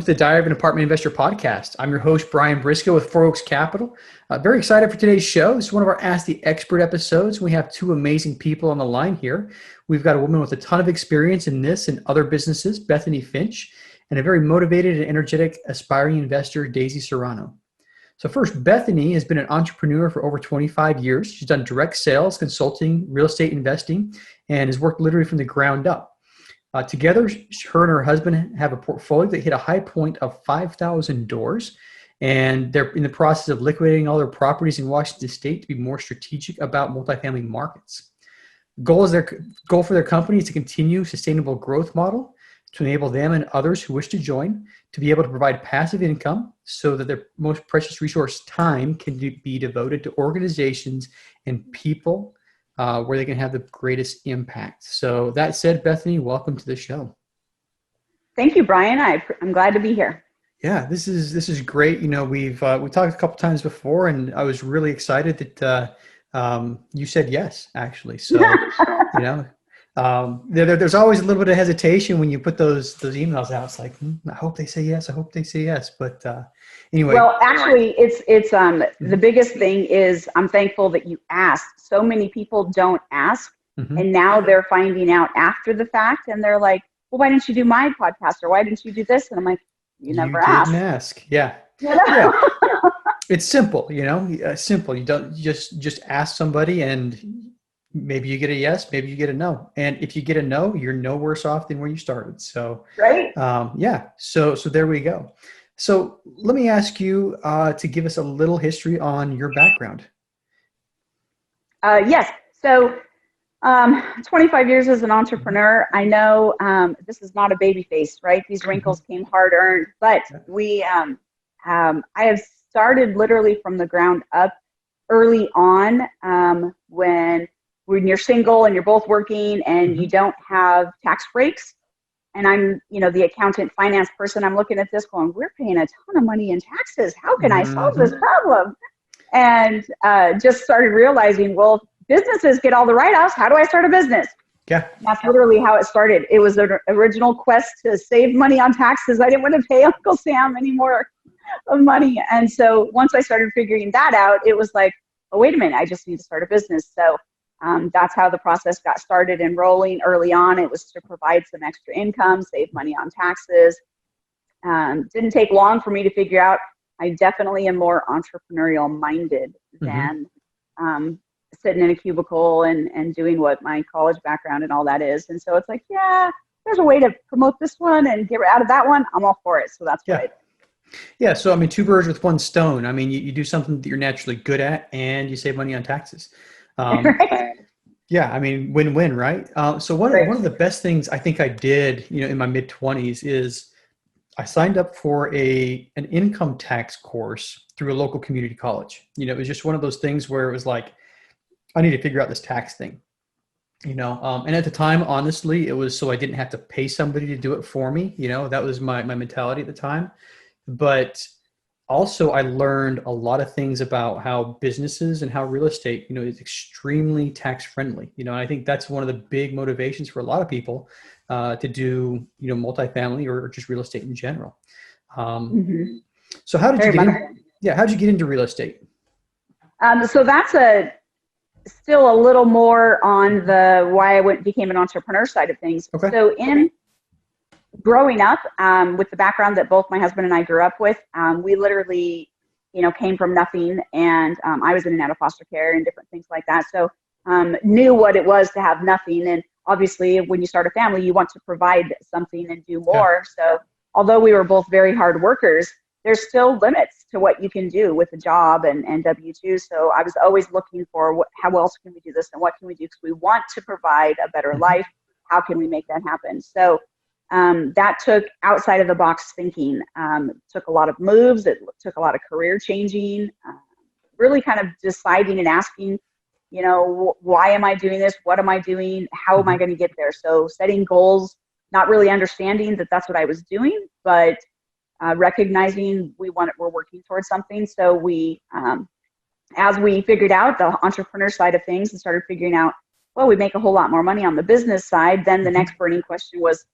to the Diary of an Apartment Investor podcast. I'm your host, Brian Briscoe with Four Oaks Capital. Very excited for today's show. This is one of our Ask the Expert episodes. We have two amazing people on the line here. We've got a woman with a ton of experience in this and other businesses, Bethany Finch, and a very motivated and energetic aspiring investor, Daisy Serrano. So first, Bethany has been an entrepreneur for over 25 years. She's done direct sales, consulting, real estate investing, and has worked literally from the ground up. Together, her and her husband have a portfolio that hit a high point of 5,000 doors, and they're in the process of liquidating all their properties in Washington State to be more strategic about multifamily markets. Goal for their company is to continue sustainable growth model to enable them and others who wish to join to be able to provide passive income so that their most precious resource, time, can be devoted to organizations and people where they can have the greatest impact. So that said, Bethany, welcome to the show. Thank you, Brian. I'm glad to be here. Yeah, this is great. You know, we talked a couple times before, and I was really excited that you said yes, actually. So you know, there's always a little bit of hesitation when you put those emails out. It's like, I hope they say yes. I hope they say yes. But anyway. Well, actually, it's the biggest thing is I'm thankful that you asked. So many people don't ask, and now they're finding out after the fact, and they're like, well, why didn't you do my podcast, or why didn't you do this? And I'm like, you never asked. Didn't ask. Yeah. Yeah. It's simple, simple. You don't just ask somebody, and maybe you get a yes, maybe you get a no. And if you get a no, you're no worse off than where you started. So, right. Yeah. So there we go. So let me ask you to give us a little history on your background. Yes. So 25 years as an entrepreneur. I know this is not a baby face, right? These wrinkles came hard earned, but I have started literally from the ground up early on when you're single and you're both working and you don't have tax breaks. And I'm, the accountant finance person, I'm looking at this going, we're paying a ton of money in taxes. How can I solve this problem? And just started realizing, well, businesses get all the write-offs. How do I start a business? Yeah. That's literally how it started. It was an original quest to save money on taxes. I didn't want to pay Uncle Sam any more of money. And so once I started figuring that out, it was like, oh, wait a minute, I just need to start a business. So that's how the process got started and rolling early on. It was to provide some extra income, save money on taxes. Didn't take long for me to figure out I definitely am more entrepreneurial minded than sitting in a cubicle and doing what my college background and all that is. And so it's like, yeah, there's a way to promote this one and get out of that one. I'm all for it. So that's what I did. Yeah. So, I mean, two birds with one stone. I mean, you do something that you're naturally good at and you save money on taxes. Right. Yeah. I mean, win-win, right? So one of the best things I think I did, in my mid-20s is I signed up for an income tax course through a local community college. It was just one of those things where it was like, I need to figure out this tax thing, and at the time, honestly, it was so I didn't have to pay somebody to do it for me. That was my mentality at the time. But also I learned a lot of things about how businesses and how real estate, is extremely tax friendly. I think that's one of the big motivations for a lot of people to do, multifamily or just real estate in general. So how did how'd you get into real estate? So that's still a little more on the why I became an entrepreneur side of things. Okay. So in growing up, with the background that both my husband and I grew up with, we literally, came from nothing, and I was in and out of foster care and different things like that. So knew what it was to have nothing. And obviously when you start a family, you want to provide something and do more. So although we were both very hard workers, there's still limits to what you can do with a job and W-2. So I was always looking for how else can we do this and what can we do? Because we want to provide a better life. How can we make that happen? So that took outside of the box thinking, took a lot of moves. It took a lot of career changing, really kind of deciding and asking, why am I doing this? What am I doing? How am I going to get there? So setting goals, not really understanding that that's what I was doing, but recognizing we're working towards something. So we, as we figured out the entrepreneur side of things and started figuring out, well, we make a whole lot more money on the business side. Then the next burning question was,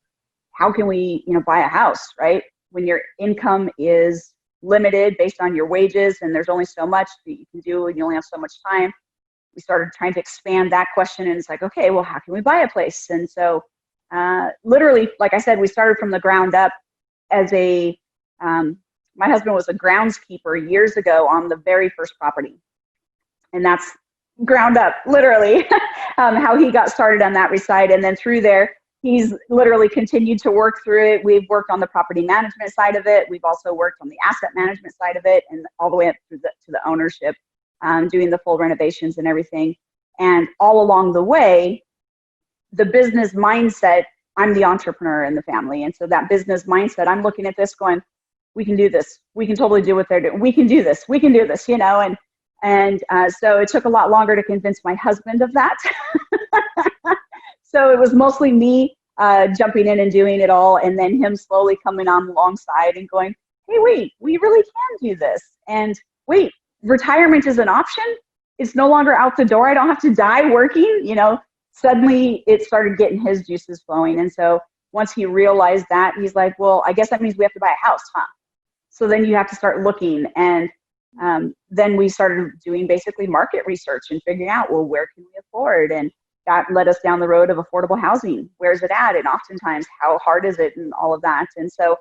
how can we, buy a house, right? when your income is limited based on your wages and there's only so much that you can do and you only have so much time, we started trying to expand that question. And it's like, okay, well, how can we buy a place? And so literally, like I said, we started from the ground up as my husband was a groundskeeper years ago on the very first property. And that's ground up, literally, how he got started on that side. And then through there, he's literally continued to work through it. We've worked on the property management side of it. We've also worked on the asset management side of it, and all the way up to the ownership, doing the full renovations and everything. And all along the way, the business mindset, I'm the entrepreneur in the family. And so that business mindset, I'm looking at this going, we can do this. We can totally do what they're doing. We can do this. We can do this, And so it took a lot longer to convince my husband of that. So it was mostly me jumping in and doing it all, and then him slowly coming on alongside and going, hey, wait, we really can do this. And wait, retirement is an option. It's no longer out the door. I don't have to die working. Suddenly it started getting his juices flowing. And so once he realized that, he's like, well, I guess that means we have to buy a house, huh? So then you have to start looking. And then we started doing basically market research and figuring out, well, where can we afford? And that led us down the road of affordable housing. Where's it at? And oftentimes, how hard is it? And all of that. And so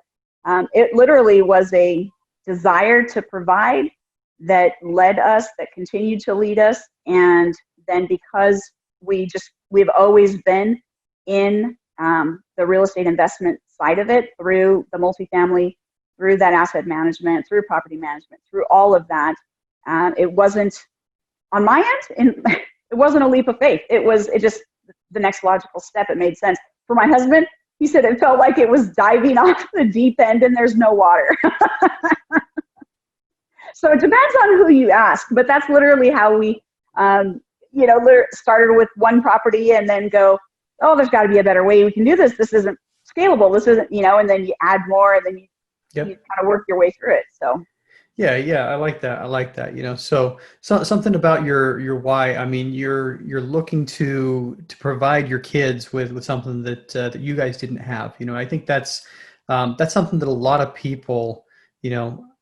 it literally was a desire to provide that led us, that continued to lead us. And then because we've always been in the real estate investment side of it, through the multifamily, through that asset management, through property management, through all of that, it wasn't on my end, and it wasn't a leap of faith. It just the next logical step. It made sense. For my husband, he said it felt like it was diving off the deep end and there's no water. So it depends on who you ask, but that's literally how we, started with one property and then go, oh, there's got to be a better way we can do this. This isn't scalable. This isn't, and then you add more, and then you kind of work your way through it. So. Yeah. I like that. So something about your why. I mean, you're looking to provide your kids with something that you guys didn't have. I think that's something that a lot of people,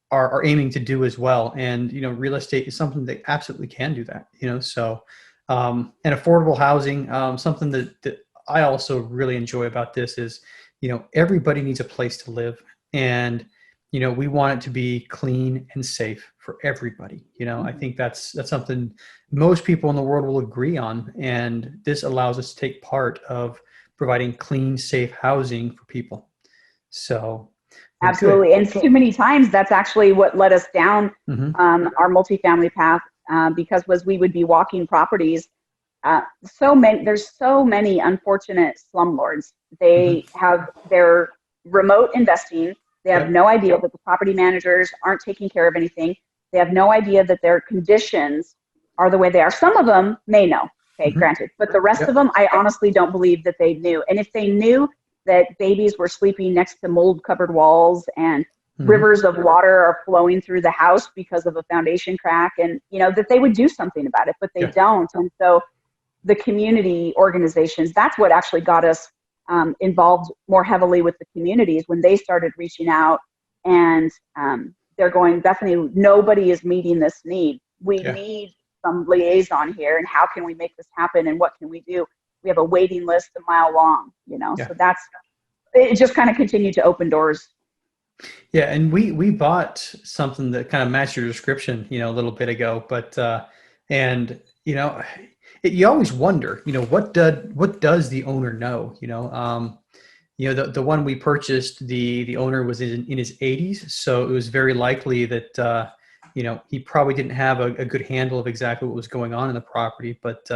are aiming to do as well. And real estate is something that absolutely can do that. So and affordable housing, something that I also really enjoy about this is, everybody needs a place to live, and we want it to be clean and safe for everybody. I think that's something most people in the world will agree on. And this allows us to take part of providing clean, safe housing for people. So. Absolutely. And too many times that's actually what led us down our multifamily path, because we would be walking properties. There's so many unfortunate slumlords. They're remote investing. They have no idea that the property managers aren't taking care of anything. They have no idea that their conditions are the way they are. Some of them may know, granted, but the rest of them, I honestly don't believe that they knew. And if they knew that babies were sleeping next to mold covered walls and rivers of water are flowing through the house because of a foundation crack, and that they would do something about it, but they don't. And so the community organizations, that's what actually got us involved more heavily with the communities, when they started reaching out and they're going, Bethany, nobody is meeting this need. We need some liaison here, and how can we make this happen, and what can we do? We have a waiting list a mile long, so it just kind of continued to open doors. Yeah. And we bought something that kind of matched your description, a little bit ago, but, you always wonder, what does the owner know? The one we purchased, the owner was in his 80s. So it was very likely that, he probably didn't have a good handle of exactly what was going on in the property, but,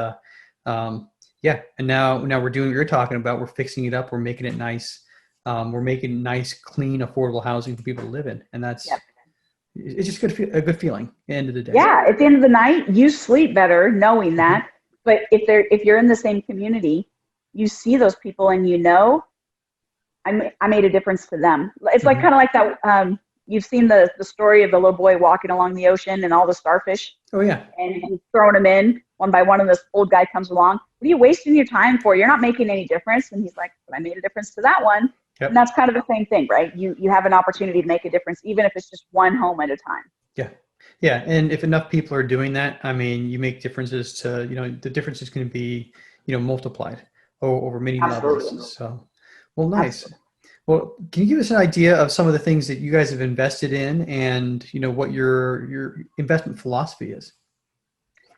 and now we're doing what you're talking about. We're fixing it up. We're making it nice. We're making nice, clean, affordable housing for people to live in. And that's, it's just a good feeling at the end of the day. Yeah. At the end of the night, you sleep better knowing that. But if you're in the same community, you see those people and I made a difference to them. It's like kind of like that. You've seen the story of the little boy walking along the ocean and all the starfish. Oh yeah. And he's throwing them in one by one, and this old guy comes along. What are you wasting your time for? You're not making any difference. And he's like, but I made a difference to that one. And that's kind of the same thing, right? You have an opportunity to make a difference, even if it's just one home at a time. Yeah. Yeah. And if enough people are doing that, I mean, you make differences to, the difference is going to be, multiplied over many Absolutely. levels. So, well, nice. Absolutely. Well, can you give us an idea of some of the things that you guys have invested in and, what your investment philosophy is?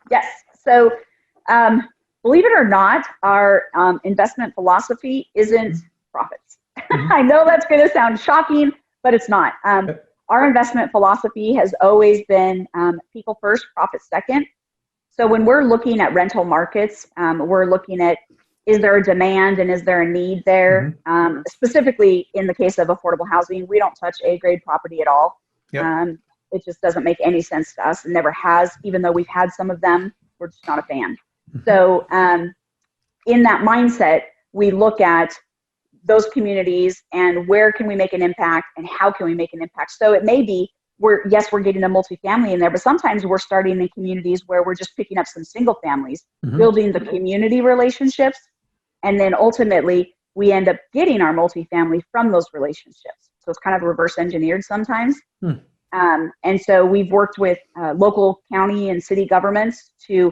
Yes. So, believe it or not, our investment philosophy isn't profits. Mm-hmm. I know that's going to sound shocking, but it's not. Our investment philosophy has always been people first, profit second. So when we're looking at rental markets, we're looking at, is there a demand and is there a need there? Mm-hmm. Specifically in the case of affordable housing, we don't touch A-grade property at all. Yep. It just doesn't make any sense to us. It never has, even though we've had some of them. We're just not a fan. Mm-hmm. So in that mindset, we look at those communities and where can we make an impact and how can we make an impact. So it may be we're getting a multifamily in there, but sometimes we're starting in communities where we're just picking up some single families, mm-hmm. building the community relationships, and then ultimately we end up getting our multifamily from those relationships. So it's kind of reverse engineered sometimes. And so we've worked with local county and city governments to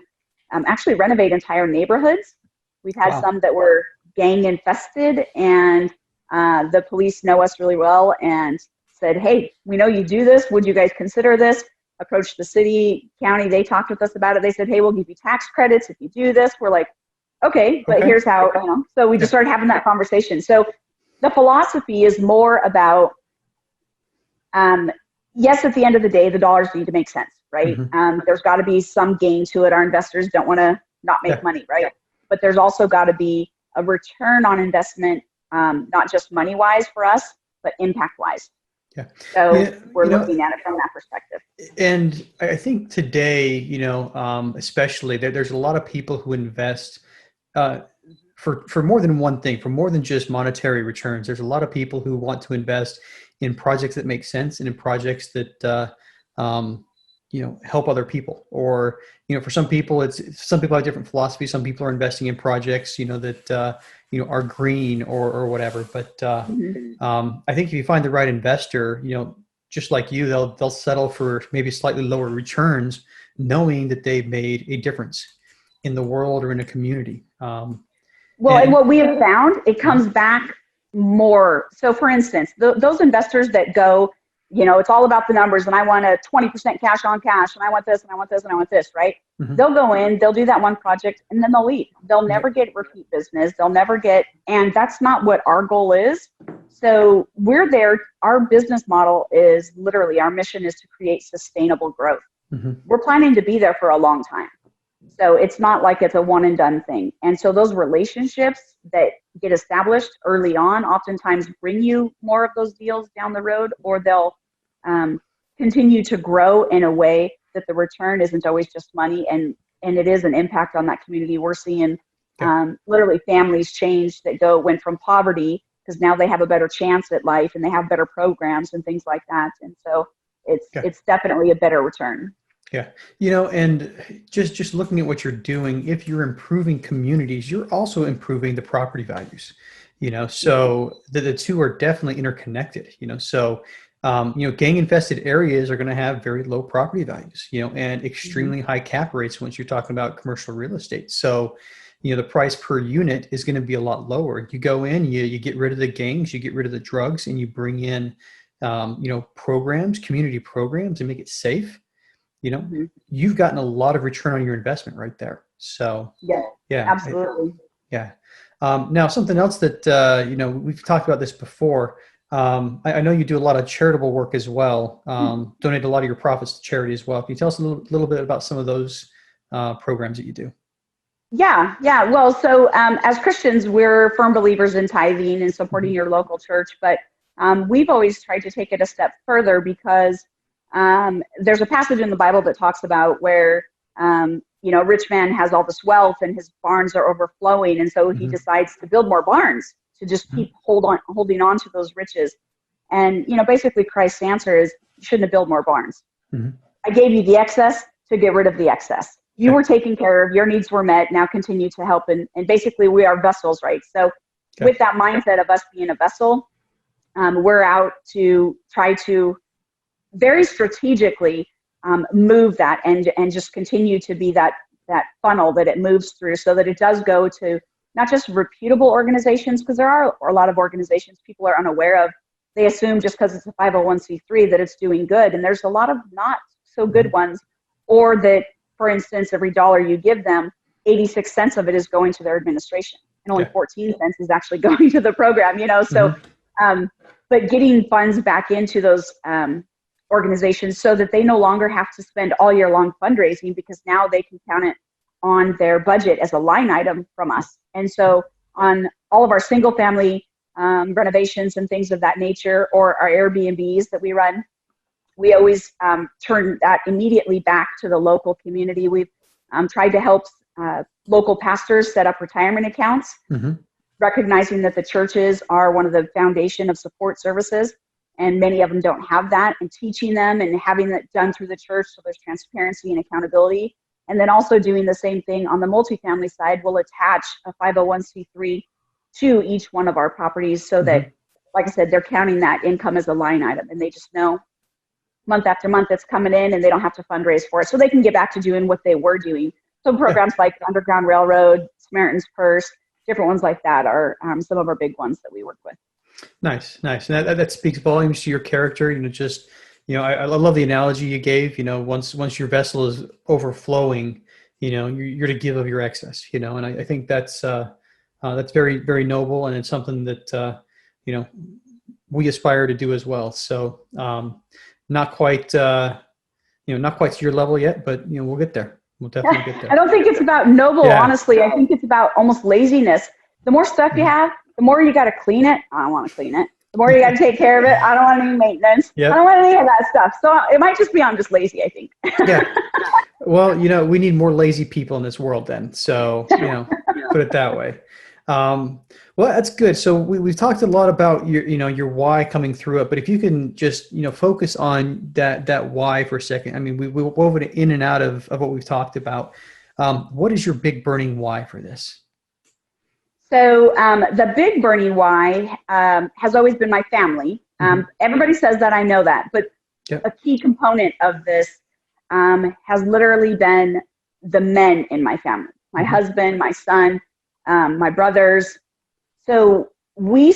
actually renovate entire neighborhoods. We've had some that were gang infested, and the police know us really well and said, hey, we know you do this. Would you guys consider this? Approached the city, county, they talked with us about it. They said, hey, we'll give you tax credits if you do this. We're like, okay, but here's how, so we just started having that conversation. So the philosophy is more about, yes, at the end of the day, the dollars need to make sense, right? Mm-hmm. There's got to be some gain to it. Our investors don't want to not make money, right? But there's also got to be a return on investment, not just money-wise for us, but impact-wise. Yeah. So we're looking at it from that perspective. And I think today, especially there's a lot of people who invest for more than one thing, for more than just monetary returns. There's a lot of people who want to invest in projects that make sense and in projects that help other people. Or for some people, some people have different philosophies. Some people are investing in projects that are green or whatever. But I think if you find the right investor, just like you, they'll settle for maybe slightly lower returns, knowing that they've made a difference in the world or in a community. And what we have found, it comes back more. So for instance, those investors that go, it's all about the numbers and I want a 20% cash on cash and I want this and I want this and I want this, right? Mm-hmm. They'll go in, they'll do that one project and then they'll leave. They'll never get repeat business. They'll never get, and that's not what our goal is. So we're there. Our business model is literally, our mission is to create sustainable growth. Mm-hmm. We're planning to be there for a long time. So it's not like it's a one and done thing. And so those relationships that get established early on oftentimes bring you more of those deals down the road, or they'll continue to grow in a way that the return isn't always just money, and it is an impact on that community. We're seeing literally families change that went from poverty because now they have a better chance at life and they have better programs and things like that. And so it's definitely a better return. Yeah. And just looking at what you're doing, if you're improving communities, you're also improving the property values, so the two are definitely interconnected, so gang infested areas are going to have very low property values, and extremely high cap rates once you're talking about commercial real estate. So, the price per unit is going to be a lot lower. You go in, you get rid of the gangs, you get rid of the drugs, and you bring in, programs, community programs, and make it safe. You've gotten a lot of return on your investment right there. So yeah, absolutely. Now something else that, we've talked about this before. I know you do a lot of charitable work as well. Donate a lot of your profits to charity as well. Can you tell us a little bit about some of those programs that you do? Yeah. Well, so as Christians, we're firm believers in tithing and supporting your local church, but we've always tried to take it a step further because there's a passage in the Bible that talks about where, a rich man has all this wealth and his barns are overflowing. And so he decides to build more barns to just keep holding on to those riches. And, basically Christ's answer is, you shouldn't have built more barns. I gave you the excess to get rid of the excess. You were taken care of, your needs were met, now continue to help. And basically we are vessels, right? So with that mindset of us being a vessel, we're out to try to very strategically move that and just continue to be that funnel that it moves through, so that it does go to not just reputable organizations, because there are a lot of organizations people are unaware of. They assume just because it's a 501c3 that it's doing good, and there's a lot of not so good ones, or that, for instance, every dollar you give them, 86 cents of it is going to their administration, and only 14 cents is actually going to the program, so but getting funds back into those organizations so that they no longer have to spend all year long fundraising, because now they can count it on their budget as a line item from us. And so on all of our single family renovations and things of that nature, or our Airbnbs that we run, we always turn that immediately back to the local community. We've tried to help local pastors set up retirement accounts, recognizing that the churches are one of the foundation of support services, and many of them don't have that, and teaching them and having that done through the church so there's transparency and accountability. And then also doing the same thing on the multifamily side. We'll attach a 501c3 to each one of our properties, so that, like I said, they're counting that income as a line item, and they just know month after month it's coming in, and they don't have to fundraise for it, so they can get back to doing what they were doing. So programs like the Underground Railroad, Samaritan's Purse, different ones like that are some of our big ones that we work with. Nice. And that speaks volumes to your character. I love the analogy you gave. Once your vessel is overflowing, you're to give of your excess. And I think that's very, very noble, and it's something that we aspire to do as well. So not quite to your level yet, but we'll get there. We'll definitely get there. I don't think it's about noble, honestly. I think it's about almost laziness. The more stuff you have, the more you got to clean it. I don't want to clean it. The more you got to take care of it. I don't want any maintenance. I don't want any of that stuff. So it might just be I'm just lazy, I think. Yeah. Well, we need more lazy people in this world then. So, put it that way. Well, that's good. So we've talked a lot about your why coming through it, but if you can just, focus on that why for a second. I mean, we wove it in and out of what we've talked about. What is your big burning why for this? So the big burning why has always been my family. Everybody says that, I know that, but a key component of this has literally been the men in my family, my husband, my son, my brothers. So I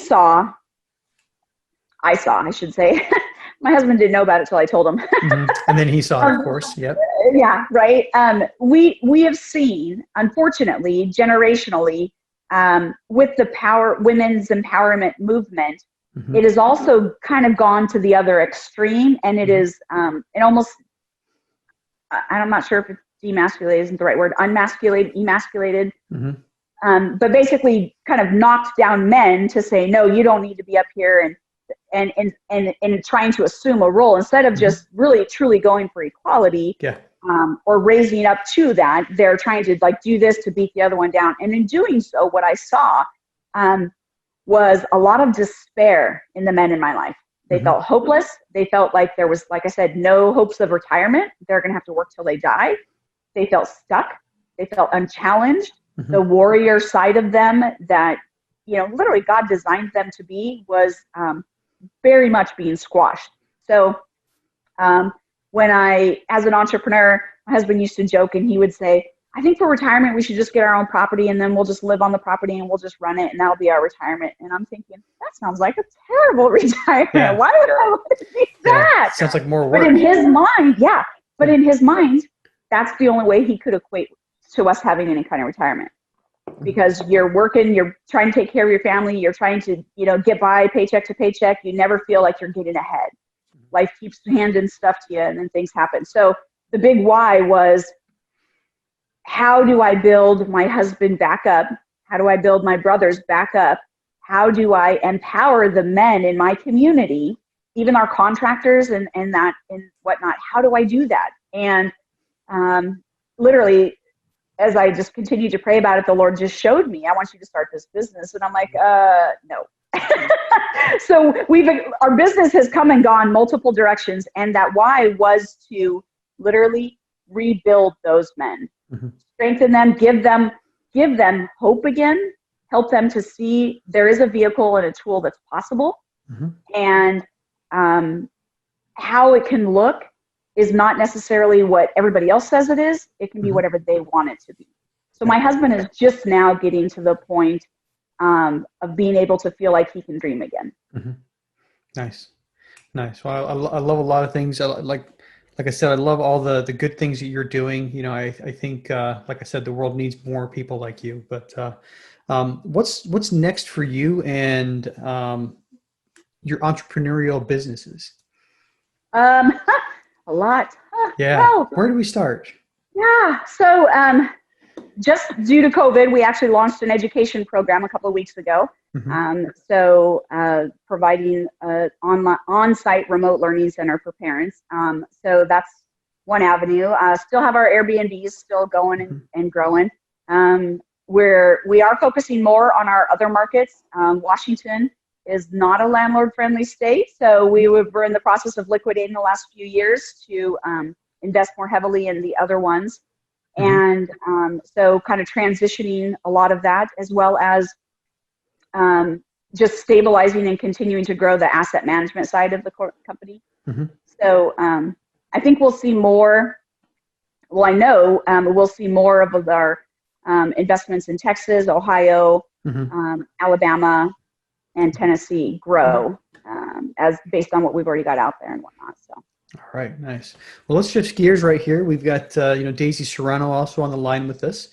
should say, my husband didn't know about it till I told him. And then he saw it, of course. Yep. Yeah, right. We have seen, unfortunately, generationally, with the women's empowerment movement, it has also kind of gone to the other extreme, and it is, it almost, I'm not sure if demasculated isn't the right word, emasculated, but basically kind of knocked down men to say, no, you don't need to be up here and trying to assume a role, instead of just really truly going for equality. Or raising up to that. They're trying to do this to beat the other one down. And in doing so, what I saw was a lot of despair in the men in my life. They felt hopeless. They felt like there was, like I said, no hopes of retirement. They're going to have to work till they die. They felt stuck. They felt unchallenged. The warrior side of them that, literally God designed them to be was very much being squashed. So, when as an entrepreneur, my husband used to joke, and he would say, I think for retirement, we should just get our own property, and then we'll just live on the property, and we'll just run it, and that'll be our retirement. And I'm thinking, that sounds like a terrible retirement. Why would I want to do that? Sounds like more work. But in his mind, that's the only way he could equate to us having any kind of retirement. Because you're working, you're trying to take care of your family, you're trying to, get by paycheck to paycheck. You never feel like you're getting ahead. Life keeps handing stuff to you, and then things happen. So the big why was, how do I build my husband back up? How do I build my brothers back up? How do I empower the men in my community, even our contractors and whatnot? How do I do that? And literally, as I just continued to pray about it, the Lord just showed me, I want you to start this business. And I'm like, no. So our business has come and gone multiple directions, and that why was to literally rebuild those men, strengthen them, give them hope again, help them to see there is a vehicle and a tool that's possible, Mm-hmm. And how it can look is not necessarily what everybody else says it is. It can be Mm-hmm. whatever they want it to be. So my Yep. husband is just now getting to the point of being able to feel like he can dream again. Mm-hmm. Nice. Nice. Well, I love a lot of things. Like I said, I love all the good things that you're doing. You know, I think, like I said, the world needs more people like you. But what's next for you and your entrepreneurial businesses? Um, a lot. Yeah. Well, Where do we start? yeah. So just due to COVID, we actually launched an education program a couple of weeks ago. Mm-hmm. Providing an on-site remote learning center for parents. So that's one avenue. Still have our Airbnbs still going Mm-hmm. and growing. Where we are focusing more on our other markets. Washington is not a landlord-friendly state, so we're in the process of liquidating the last few years to invest more heavily in the other ones. Mm-hmm. And so kind of transitioning a lot of that, as well as just stabilizing and continuing to grow the asset management side of the company. Mm-hmm. So I think we'll see more. Well, I know we'll see more of our investments in Texas, Ohio, Mm-hmm. Alabama, and Tennessee grow as based on what we've already got out there and whatnot. So. All right, nice. Well, let's shift gears right here. We've got Daisy Serrano also on the line with us.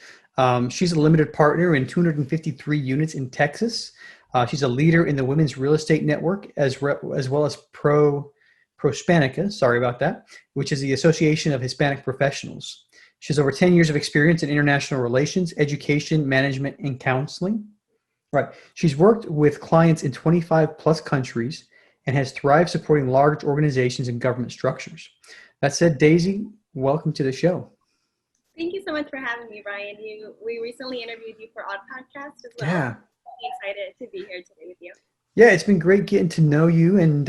She's a limited partner in 253 units in Texas. She's a leader in the Women's Real Estate Network as well as Prospanica, sorry about that, which is the Association of Hispanic Professionals. She has over 10 years of experience in international relations, education, management, and counseling. Right. She's worked with clients in 25 plus countries and has thrived supporting large organizations and government structures. That said, Daisy, welcome to the show. Thank you so much for having me, Brian. We recently interviewed you for Odd Podcast as well. Yeah. I'm really excited to be here today with you. Yeah, it's been great getting to know you and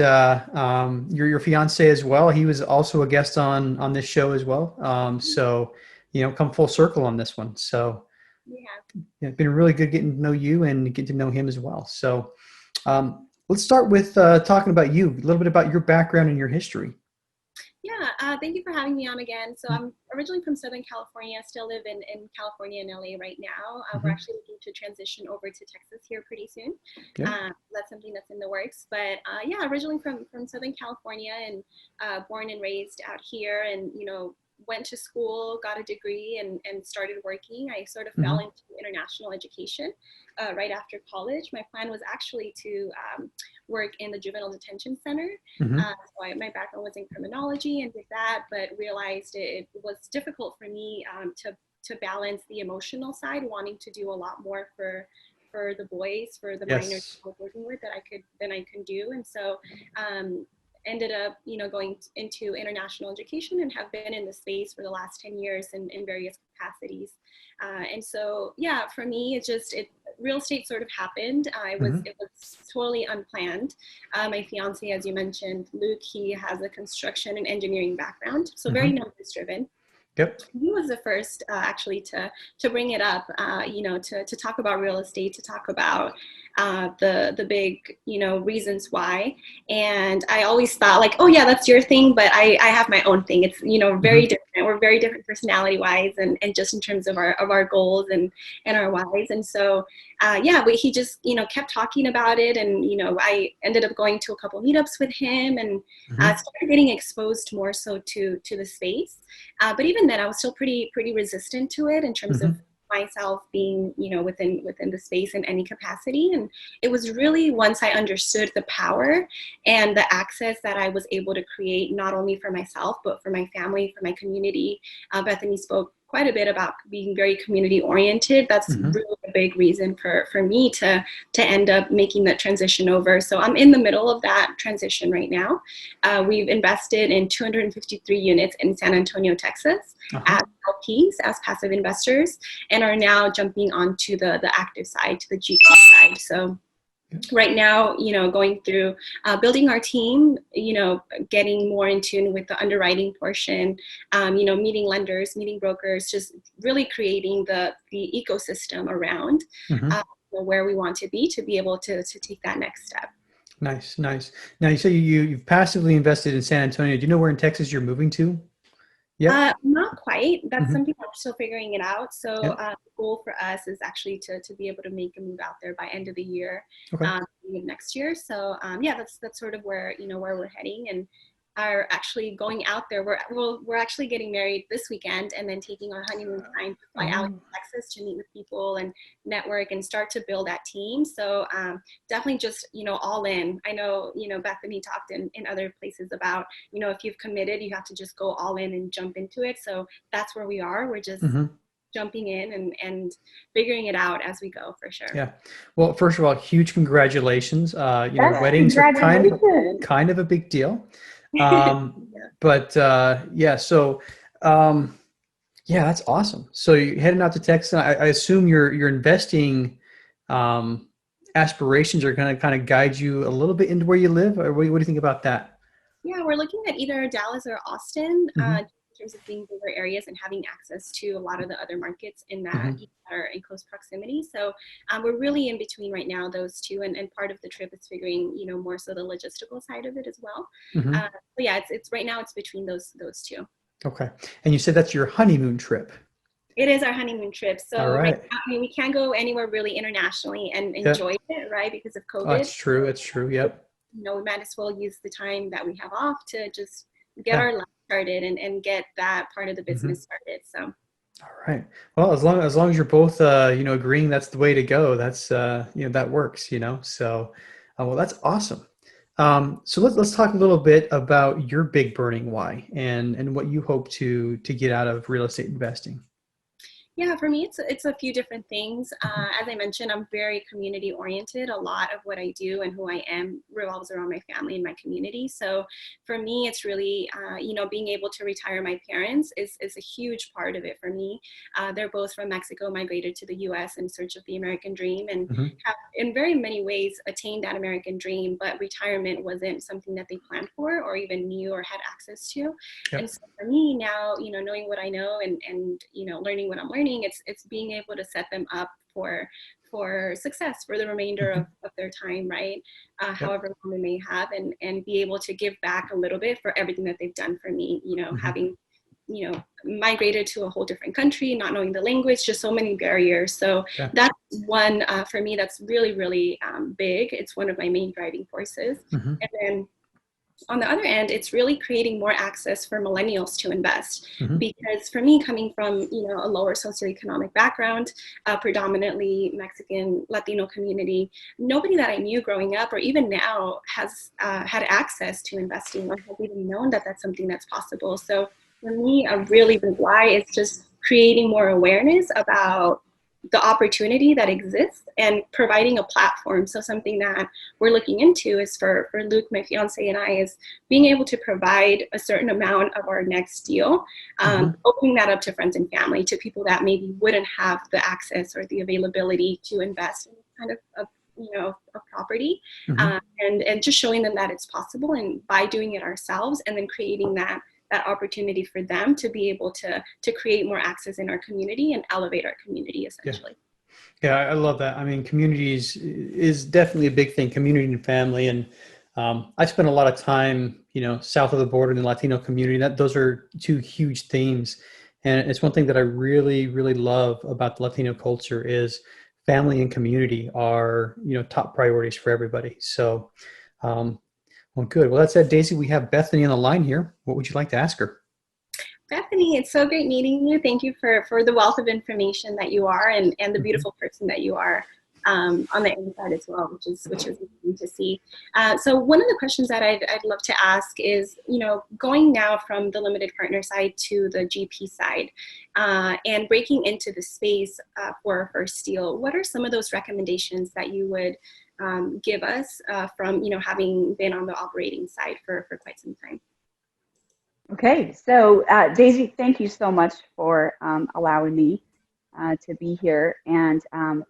your fiance as well. He was also a guest on this show as well. So, come full circle on this one. So, yeah, it's been really good getting to know you and getting to know him as well. So, let's start with talking about you, a little bit about your background and your history. Yeah, thank you for having me on again. So I'm originally from Southern California. I still live in California and LA right now. We're actually looking to transition over to Texas here pretty soon. Yeah. That's something that's in the works. But yeah, originally from Southern California and born and raised out here, and went to school, got a degree, and started working. I sort of fell into international education right after college. My plan was actually to work in the juvenile detention center. So my background was in criminology and did that, but realized it was difficult for me to balance the emotional side, wanting to do a lot more for the boys, for the minors I was working with than I can do. And so ended up, going into international education and have been in the space for the last 10 years in various capacities. And so, yeah, for me, real estate sort of happened. It was totally unplanned. My fiance, as you mentioned, Luke, he has a construction and engineering background, so very numbers driven. Yep. He was the first actually to bring it up, to talk about real estate, to talk about the big, reasons why. And I always thought like, oh yeah, that's your thing, but I have my own thing. It's, very different. We're very different personality wise and just in terms of our goals and our whys. And so, but he just, kept talking about it. And, I ended up going to a couple meetups with him and started getting exposed more so to the space. But even then I was still pretty resistant to it in terms of myself being, within the space in any capacity. And it was really once I understood the power and the access that I was able to create, not only for myself, but for my family, for my community. Bethany spoke quite a bit about being very community oriented. That's really a big reason for me to end up making that transition over. So I'm in the middle of that transition right now. We've invested in 253 units in San Antonio, Texas as LPs, as passive investors, and are now jumping onto the active side, to the GP side. So right now, going through building our team, getting more in tune with the underwriting portion, meeting lenders, meeting brokers, just really creating the ecosystem around where we want to be able to take that next step. Nice, nice. Now you say you've passively invested in San Antonio. Do you know where in Texas you're moving to? Yep. Not quite. That's Hmm. something we're still figuring it out. So Yep. the goal for us is actually to be able to make a move out there by end of the year, Okay. next year. So yeah, that's sort of where where we're heading, and are actually going out there. We're actually getting married this weekend, and then taking our honeymoon time to fly out to Oh. Texas to meet with people and network and start to build that team. So definitely just all in. I know Bethany talked in other places about if you've committed, you have to just go all in and jump into it. So that's where we are. We're just Hmm. jumping in and figuring it out as we go, for sure. Yeah. Well, first of all, huge congratulations. Yes, Weddings are congratulations. kind of a big deal. Um, Yeah. but yeah, so um, yeah, that's awesome. So you're heading out to Texas. I assume your investing um, aspirations are going to kind of guide you a little bit into where you live. Or what do you think about that? Yeah, we're looking at either Dallas or Austin, Hmm. in terms of being bigger areas and having access to a lot of the other markets in that Hmm. are in close proximity. So we're really in between right now, those two, and part of the trip is figuring, more so the logistical side of it as well. Hmm. But yeah, it's right now it's between those two. Okay. And you said that's your honeymoon trip. It is our honeymoon trip. All So right right. now, I mean, we can't go anywhere really internationally and Yep. enjoy it, right, because of Oh, COVID. that's true. That's true. Yep. We might as well use the time that we have off to just get Yeah. our life started and get that part of the Hmm. business started. So All right. Well, as long as you're both agreeing that's the way to go, that's that works, So well, that's awesome. So let's talk a little bit about your big burning why and what you hope to get out of real estate investing. yeah, for me, it's a few different things. Mhm. As I mentioned, I'm very community oriented. A lot of what I do and who I am revolves around my family and my community. So for me, it's really, being able to retire my parents is a huge part of it for me. They're both from Mexico, migrated to the U.S. in search of the American dream, and Mhm. have, in very many ways, attained that American dream. But retirement wasn't something that they planned for or even knew or had access to. And Yep. so for me now, knowing what I know and learning what I'm learning, it's being able to set them up for success for the remainder Mhm. of their time, right? Yep. However long they may have, and be able to give back a little bit for everything that they've done for me, Mhm. having migrated to a whole different country, not knowing the language, just so many barriers. So Yeah. that's one for me that's really, really big. It's one of my main driving forces. Mhm. And then on the other end, it's really creating more access for millennials to invest. Mhm. Because for me, coming from a lower socioeconomic background, predominantly Mexican Latino community, nobody that I knew growing up or even now has had access to investing or has even known that that's something that's possible. So for me, a really big why is just creating more awareness about the opportunity that exists and providing a platform. So something that we're looking into is for Luke, my fiance, and I, is being able to provide a certain amount of our next deal, Mhm. opening that up to friends and family, to people that maybe wouldn't have the access or the availability to invest in this kind of a property, Mhm. and just showing them that it's possible, and by doing it ourselves, and then creating that opportunity for them to be able to create more access in our community and elevate our community, Yeah. essentially. Yeah, I love that. I mean, communities is definitely a big thing, community and family. And I spent a lot of time, south of the border in the Latino community. Those are two huge themes. And it's one thing that I really, really love about the Latino culture is family and community are, top priorities for everybody. So, um, well, good. Well, that said, Daisy, we have Bethany on the line here. What would you like to ask her? Bethany, it's so great meeting you. Thank you for the wealth of information that you are, and the Mhm. beautiful person that you are, on the inside as well, which is amazing to see. So one of the questions that I'd love to ask is, going now from the limited partner side to the GP side, and breaking into the space for our first deal, what are some of those recommendations that you would give us from having been on the operating side for quite some time? Okay, so Daisy, thank you so much for allowing me to be here and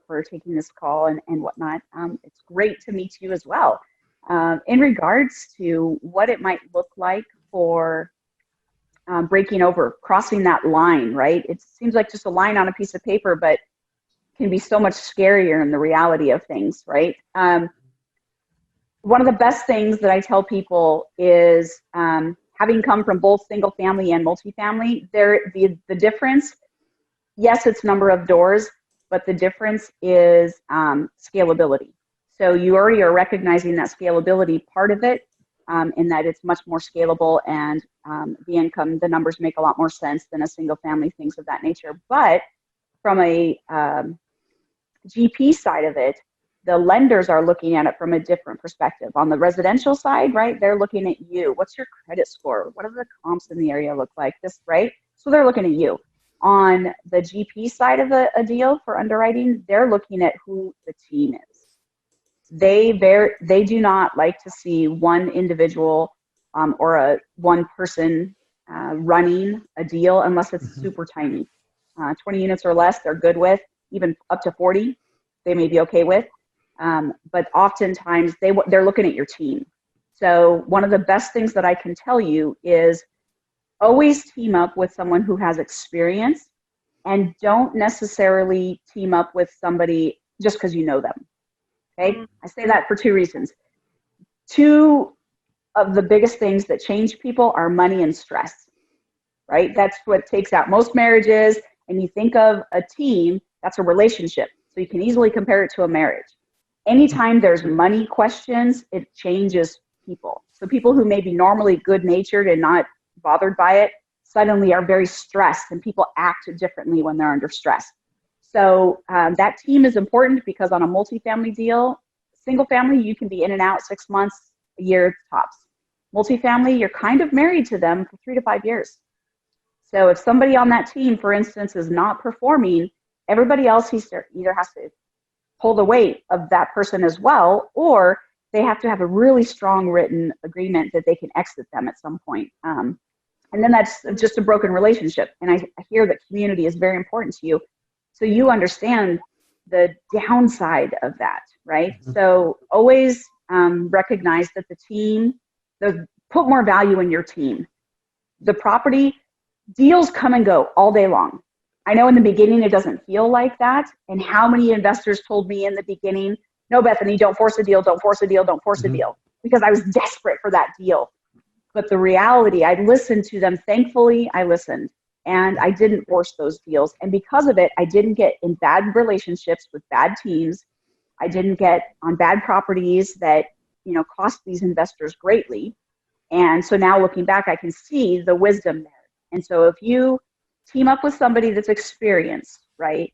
for taking this call and whatnot. It's great to meet you as well. In regards to what it might look like for breaking over, crossing that line, right? It seems like just a line on a piece of paper, but can be so much scarier in the reality of things, right? one of the best things that I tell people is, having come from both single family and multifamily, the difference, yes, it's number of doors, but the difference is scalability. So you already are recognizing that scalability part of it, in that it's much more scalable, and the numbers make a lot more sense than a single family, things of that nature. But from a GP side of it, the lenders are looking at it from a different perspective. On the residential side, right, they're looking at you. What's your credit score? What do the comps in the area look like? This, right? So they're looking at you. On the GP side of a deal for underwriting, they're looking at who the team is. They do not like to see one individual or one person running a deal unless it's super tiny. 20 units or less, they're good with. Even up to 40, they may be okay with. But oftentimes they're looking at your team. So one of the best things that I can tell you is always team up with someone who has experience, and don't necessarily team up with somebody just because you know them. Okay? I say that for two reasons. Two of the biggest things that change people are money and stress, right? That's what takes out most marriages. And you think of a team, that's a relationship. So you can easily compare it to a marriage. Anytime there's money questions, it changes people. So people who may be normally good-natured and not bothered by it suddenly are very stressed, and people act differently when they're under stress. So that team is important, because on a multifamily deal, single family, you can be in and out 6 months, a year tops. Multifamily, you're kind of married to them for 3 to 5 years. So if somebody on that team, for instance, is not performing, everybody else either has to pull the weight of that person as well, or they have to have a really strong written agreement that they can exit them at some point. And then that's just a broken relationship. And I hear that community is very important to you. So you understand the downside of that, right? Mm-hmm. So always recognize that the team, put more value in your team. The property deals come and go all day long. I know in the beginning it doesn't feel like that. And how many investors told me in the beginning, no, Bethany, don't force a deal, don't force a deal, don't force mm-hmm. a deal, because I was desperate for that deal. But the reality, I listened to them. Thankfully, I listened, and I didn't force those deals. And because of it, I didn't get in bad relationships with bad teams. I didn't get on bad properties that, cost these investors greatly. And so now looking back, I can see the wisdom there. And so if you team up with somebody that's experienced, right?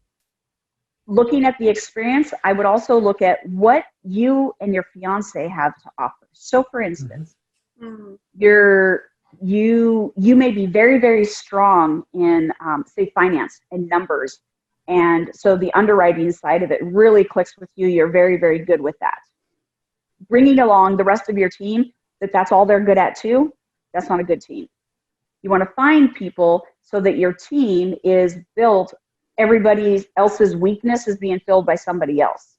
Looking at the experience, I would also look at what you and your fiance have to offer. So for instance, mm-hmm. you may be very, very strong in, say, finance and numbers. And so the underwriting side of it really clicks with you. You're very, very good with that. Bringing along the rest of your team, that's all they're good at too, that's not a good team. You want to find people so that your team is built, everybody else's weakness is being filled by somebody else.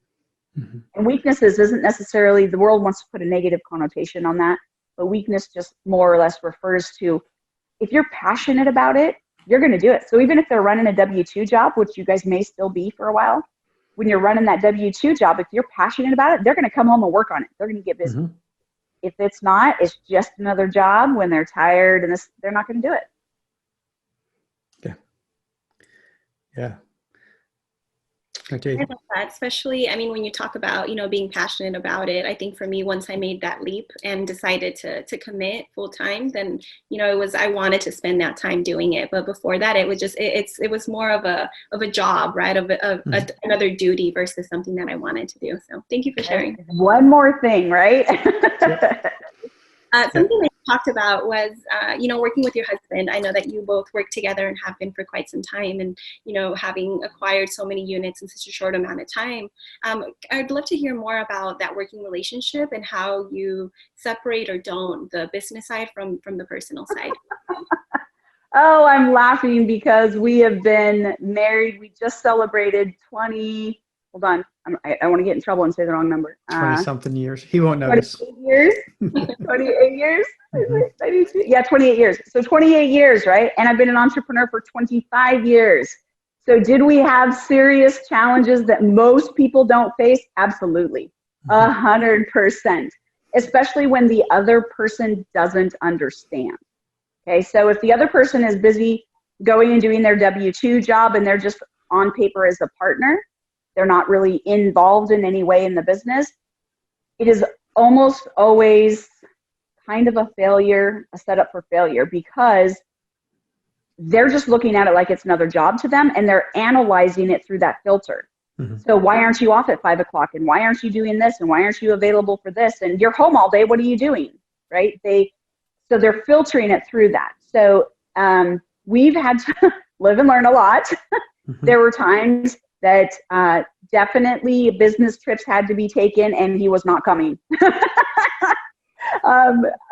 Mm-hmm. And weaknesses isn't necessarily, the world wants to put a negative connotation on that, but weakness just more or less refers to, if you're passionate about it, you're going to do it. So even if they're running a W-2 job, which you guys may still be for a while, when you're running that W-2 job, if you're passionate about it, they're going to come home and work on it. They're going to get busy. Mm-hmm. If it's not, it's just another job when they're tired and they're not going to do it. Yeah. Yeah. Okay. I love that, especially, when you talk about, being passionate about it. I think for me, once I made that leap and decided to commit full time, then, I wanted to spend that time doing it. But before that, it was just, it was more of a job, right? Another duty versus something that I wanted to do. So thank you for sharing. One more thing, right? Something that you talked about was, working with your husband. I know that you both work together and have been for quite some time, and, having acquired so many units in such a short amount of time. I'd love to hear more about that working relationship and how you separate or don't the business side from the personal side. Oh, I'm laughing because we have been married. We just celebrated 20, hold on. I want to get in trouble and say the wrong number. 20-something years. He won't notice. 28 years? 28 years? Mm-hmm. Yeah, 28 years. So 28 years, right? And I've been an entrepreneur for 25 years. So did we have serious challenges that most people don't face? Absolutely. 100%. especially when the other person doesn't understand. Okay, so if the other person is busy going and doing their W-2 job and they're just on paper as a partner, they're not really involved in any way in the business, it is almost always kind of a failure, a setup for failure, because they're just looking at it like it's another job to them, and they're analyzing it through that filter. Mm-hmm. So why aren't you off at 5 o'clock? And why aren't you doing this? And why aren't you available for this? And you're home all day. What are you doing? Right? So they're filtering it through that. So we've had to live and learn a lot. Mm-hmm. There were times that definitely business trips had to be taken and he was not coming.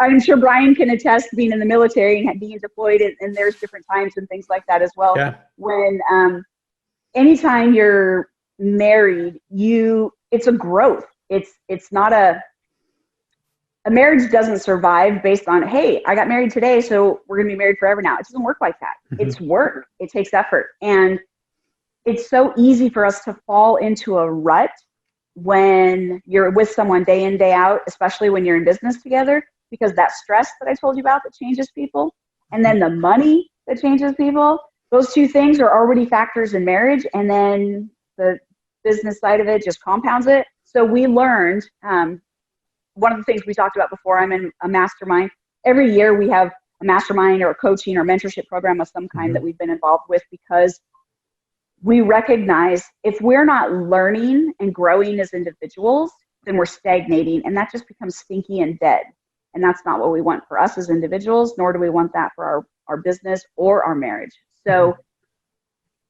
I'm sure Brian can attest, being in the military and being deployed, and there's different times and things like that as well. Yeah. When anytime you're married, it's a growth. It's not a marriage doesn't survive based on, hey, I got married today, so we're gonna be married forever now. It doesn't work like that. Mm-hmm. It's work. It takes effort, and it's so easy for us to fall into a rut when you're with someone day in, day out, especially when you're in business together, because that stress that I told you about that changes people, and then the money that changes people, those two things are already factors in marriage, and then the business side of it just compounds it. So we learned, one of the things we talked about before, I'm in a mastermind. Every year we have a mastermind or a coaching or mentorship program of some kind mm-hmm. that we've been involved with, because we recognize if we're not learning and growing as individuals, then we're stagnating, and that just becomes stinky and dead. And that's not what we want for us as individuals, nor do we want that for our business or our marriage. So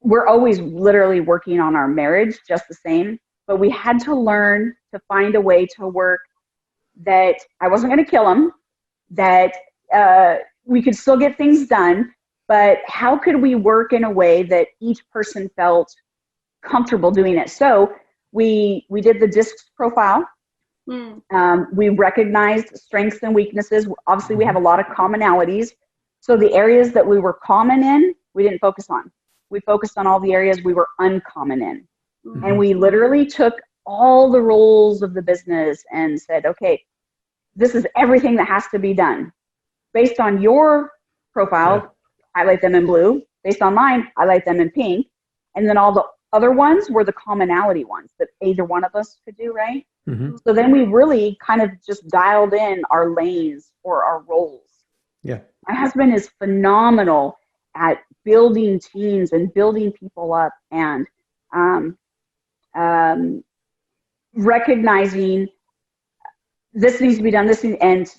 we're always literally working on our marriage just the same, but we had to learn to find a way to work that I wasn't going to kill him, that we could still get things done, but how could we work in a way that each person felt comfortable doing it? So we did the DISC profile. We recognized strengths and weaknesses. Obviously, we have a lot of commonalities. So the areas that we were common in, we didn't focus on. We focused on all the areas we were uncommon in. Mm-hmm. And we literally took all the roles of the business and said, okay, this is everything that has to be done. Based on your profile, highlight them in blue. Based on mine, highlight them in pink. And then all the other ones were the commonality ones that either one of us could do, right? Mm-hmm. So then we really kind of just dialed in our lanes or our roles. Yeah. My husband is phenomenal at building teams and building people up, and recognizing this needs to be done, and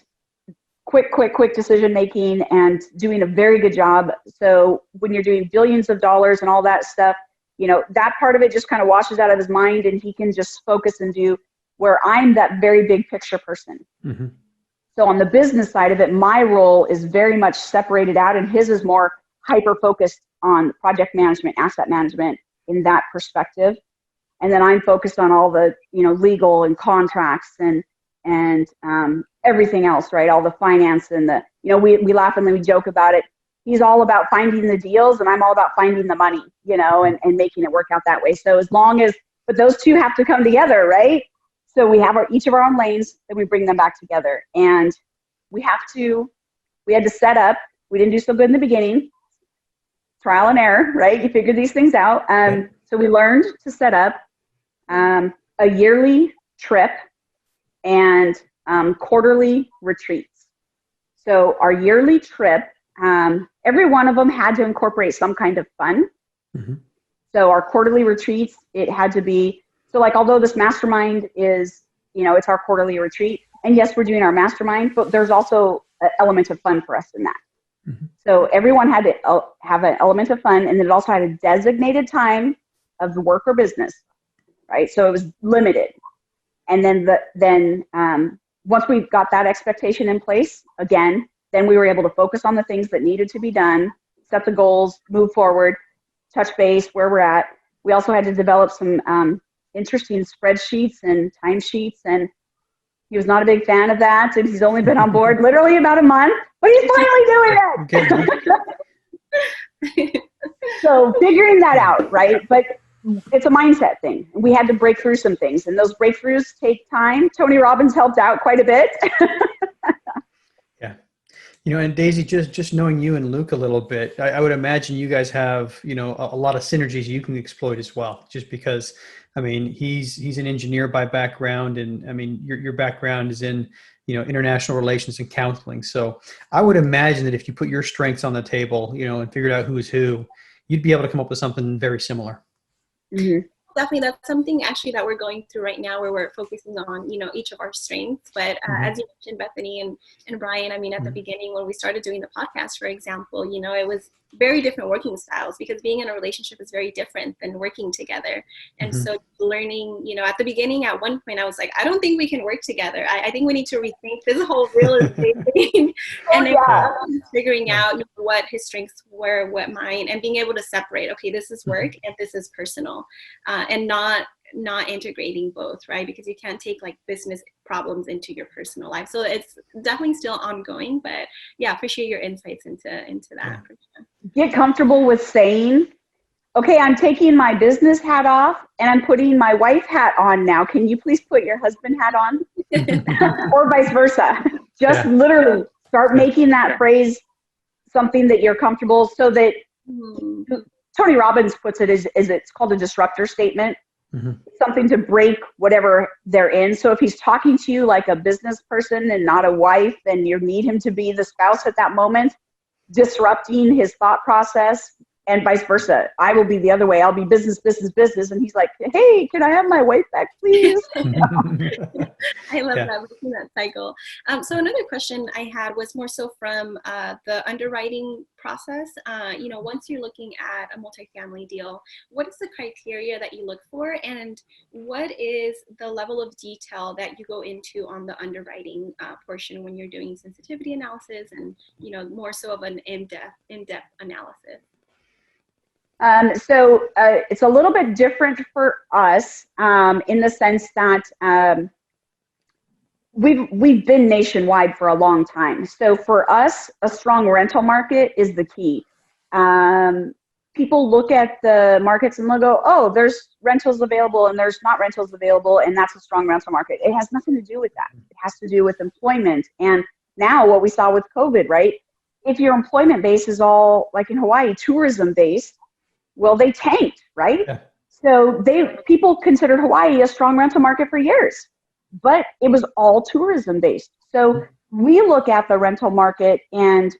quick decision making, and doing a very good job. So when you're doing billions of dollars and all that stuff, that part of it just kind of washes out of his mind, and he can just focus and do, where I'm that very big picture person. Mm-hmm. So on the business side of it, my role is very much separated out, and his is more hyper focused on project management, asset management in that perspective. And then I'm focused on all the, legal and contracts and everything else, right? All the finance and the, we laugh and then we joke about it. He's all about finding the deals, and I'm all about finding the money, and making it work out that way. So but those two have to come together, right? So we have each of our own lanes, then we bring them back together. And we had to set up. We didn't do so good in the beginning. Trial and error, right? You figure these things out. So we learned to set up a yearly trip and quarterly retreats. So our yearly trip, every one of them had to incorporate some kind of fun. Mm-hmm. So our quarterly retreats, it had to be, so like, although this mastermind is, it's our quarterly retreat, and yes, we're doing our mastermind, but there's also an element of fun for us in that. Mm-hmm. So everyone had to have an element of fun, and then it also had a designated time of the work or business, right? So it was limited. And then once we got that expectation in place, again, then we were able to focus on the things that needed to be done, set the goals, move forward, touch base where we're at. We also had to develop some interesting spreadsheets and timesheets, and he was not a big fan of that, and he's only been on board literally about a month, but he's finally doing it. So figuring that out, right? But it's a mindset thing. We had to break through some things, and those breakthroughs take time. Tony Robbins helped out quite a bit. Yeah. And Daisy, just knowing you and Luke a little bit, I would imagine you guys have, a lot of synergies you can exploit as well, just because, he's an engineer by background, and your background is in, international relations and counseling. So I would imagine that if you put your strengths on the table, and figured out who's who, you'd be able to come up with something very similar. Mm-hmm. Definitely, that's something actually that we're going through right now, where we're focusing on, each of our strengths. But as you mentioned, Bethany and Brian, at the beginning when we started doing the podcast, for example, it was very different working styles, because being in a relationship is very different than working together. And so learning, at the beginning, at one point I was like, I don't think we can work together. I think we need to rethink this whole real estate thing. And then figuring out what his strengths were, what mine, and being able to separate, okay, this is work and this is personal, and not integrating both, right? Because you can't take like business problems into your personal life. So it's definitely still ongoing, but yeah, appreciate your insights into that. For sure. Get comfortable with saying, okay, I'm taking my business hat off and I'm putting my wife hat on now. Can you please put your husband hat on? Or vice versa. Just literally start making that phrase something that you're comfortable, so that Tony Robbins puts it as it's called a disruptor statement. Something to break whatever they're in. So if he's talking to you like a business person and not a wife, and you need him to be the spouse at that moment, disrupting his thought process, and vice versa. I will be the other way. I'll be business, business, business. And he's like, hey, can I have my wife back, please? I love that, breaking that cycle. So another question I had was more so from the underwriting process. Once you're looking at a multifamily deal, what is the criteria that you look for, and what is the level of detail that you go into on the underwriting portion when you're doing sensitivity analysis and, more so of an in-depth analysis? So it's a little bit different for us in the sense that we've been nationwide for a long time. So for us, a strong rental market is the key. People look at the markets and they'll go, oh, there's rentals available and there's not rentals available, and that's a strong rental market. It has nothing to do with that. It has to do with employment. And now what we saw with COVID, right? If your employment base is all, like in Hawaii, tourism based, well, they tanked, right? Yeah. So people considered Hawaii a strong rental market for years, but it was all tourism based. So we look at the rental market, and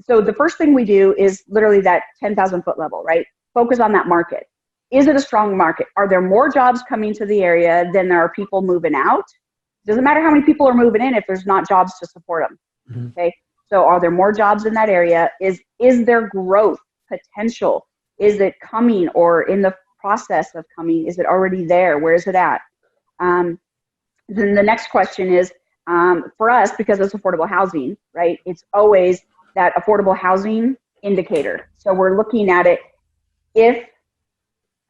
so the first thing we do is literally that 10,000 foot level, right? Focus on that market. Is it a strong market? Are there more jobs coming to the area than there are people moving out? Doesn't matter how many people are moving in if there's not jobs to support them. Okay. So are there more jobs in that area? Is there growth potential? Is it coming or in the process of coming? Is it already there? Where is it at? Then the next question is, for us, because it's affordable housing, right? It's always that affordable housing indicator. So we're looking at it if,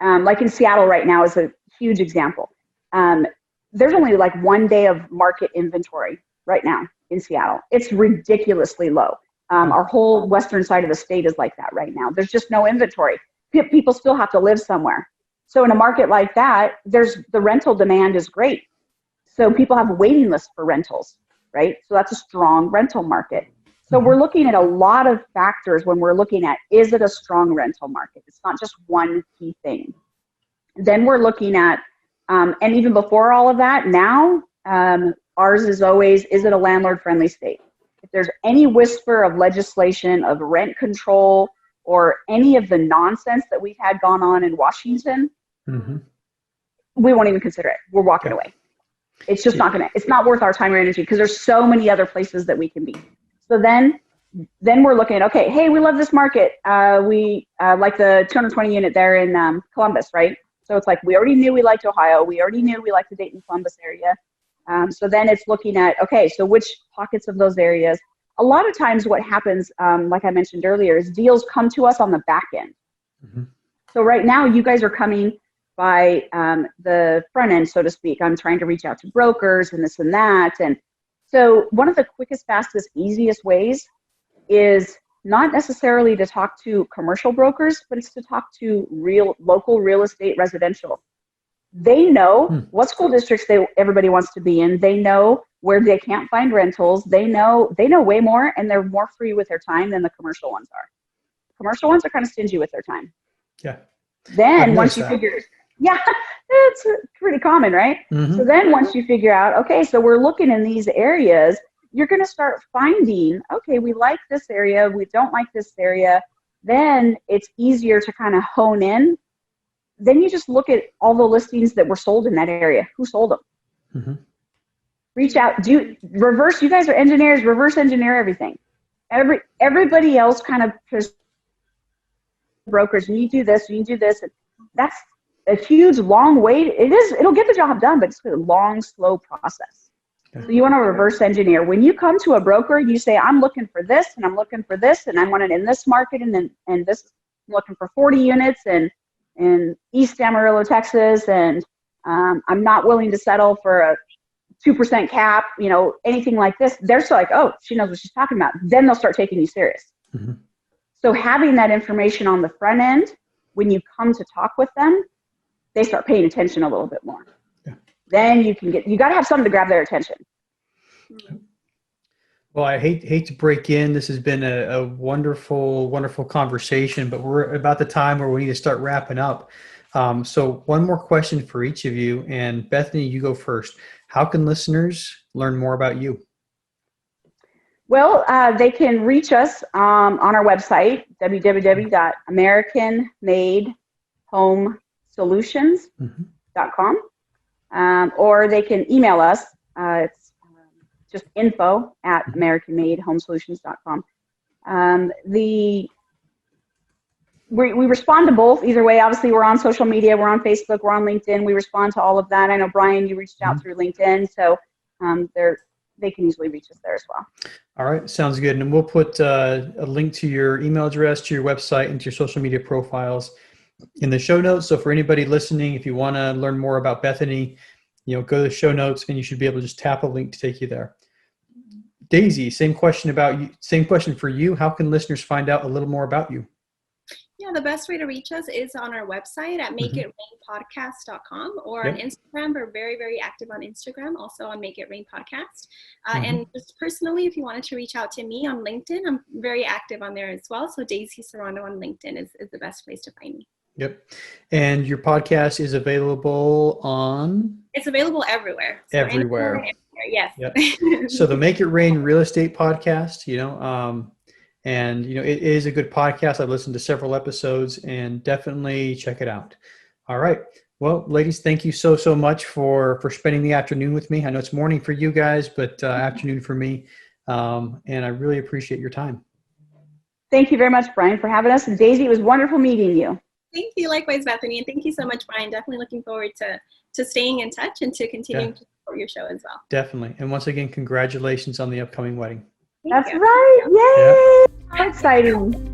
like in Seattle right now is a huge example. There's only like 1 day of market inventory right now in Seattle. It's ridiculously low. Our whole western side of the state is like that right now. There's just no inventory. People still have to live somewhere. So in a market like that, the rental demand is great. So people have waiting lists for rentals, right? So that's a strong rental market. So we're looking at a lot of factors when we're looking at, is it a strong rental market? It's not just one key thing. Then we're looking at, and even before all of that, now ours is always, is it a landlord-friendly state? If there's any whisper of legislation of rent control or any of the nonsense that we've had gone on in Washington, we won't even consider it. We're walking away. It's just it's not worth our time or energy, because there's so many other places that we can be. So then we're looking at, okay, hey, we love this market. We like the 220 unit there in Columbus, right? So it's like, we already knew we liked Ohio. We already knew we liked the Dayton, Columbus area. So then it's looking at, okay, so which pockets of those areas? A lot of times what happens, like I mentioned earlier, is deals come to us on the back end. So right now you guys are coming by the front end, so to speak. I'm trying to reach out to brokers and this and that. And so one of the quickest, fastest, easiest ways is not necessarily to talk to commercial brokers, but it's to talk to local real estate residential. They know what school districts everybody wants to be in. They know where they can't find rentals. They know way more, and they're more free with their time than the commercial ones are. Commercial ones are kind of stingy with their time. Yeah. Then once you figure, yeah, it's pretty common, right? Mm-hmm. So then once you figure out, okay, so we're looking in these areas, you're going to start finding, okay, we like this area, we don't like this area. Then it's easier to kind of hone in. Then you just look at all the listings that were sold in that area. Who sold them? Mm-hmm. Reach out, reverse. You guys are engineers, reverse engineer everything. Everybody else kind of brokers, and you do this, and you do this. And that's a huge, long wait. It'll get the job done, but it's a long, slow process. Okay. So you want to reverse engineer. When you come to a broker, you say, I'm looking for this, and I'm looking for this, and I want it in this market, and this, I'm looking for 40 units in East Amarillo, Texas, and I'm not willing to settle for a 2% cap, anything like this. They're still like, oh, she knows what she's talking about. Then they'll start taking you serious. Mm-hmm. So having that information on the front end, when you come to talk with them, they start paying attention a little bit more. Yeah. Then you got to have something to grab their attention. Well, I hate to break in. This has been a wonderful, wonderful conversation, but we're about the time where we need to start wrapping up. So one more question for each of you, and Bethany, you go first. How can listeners learn more about you? Well, they can reach us on our website, www.americanmadehomesolutions.com, or they can email us. It's just info@americanmadehomesolutions.com. We respond to both. Either way, obviously, we're on social media. We're on Facebook. We're on LinkedIn. We respond to all of that. I know, Brian, you reached out through LinkedIn, so they can easily reach us there as well. All right. Sounds good. And we'll put a link to your email address, to your website, and to your social media profiles in the show notes. So for anybody listening, if you want to learn more about Bethany, go to the show notes, and you should be able to just tap a link to take you there. Daisy, same question for you. How can listeners find out a little more about you? Yeah, the best way to reach us is on our website at makeitrainpodcast.com, or on Instagram. We're very, very active on Instagram, also on Make It Rain Podcast. And just personally, if you wanted to reach out to me on LinkedIn, I'm very active on there as well. So Daisy Serrano on LinkedIn is the best place to find me. Yep. And your podcast is available on? It's available everywhere. So everywhere. Yes. Yep. So the Make It Rain Real Estate Podcast, and it is a good podcast. I've listened to several episodes, and definitely check it out. All right. Well, ladies, thank you so much for spending the afternoon with me. I know it's morning for you guys, but afternoon for me. And I really appreciate your time. Thank you very much, Brian, for having us. And Daisy, it was wonderful meeting you. Thank you. Likewise, Bethany. And thank you so much, Brian. Definitely looking forward to staying in touch and to continuing to support your show as well. Definitely. And once again, congratulations on the upcoming wedding. That's right. Yay! How exciting.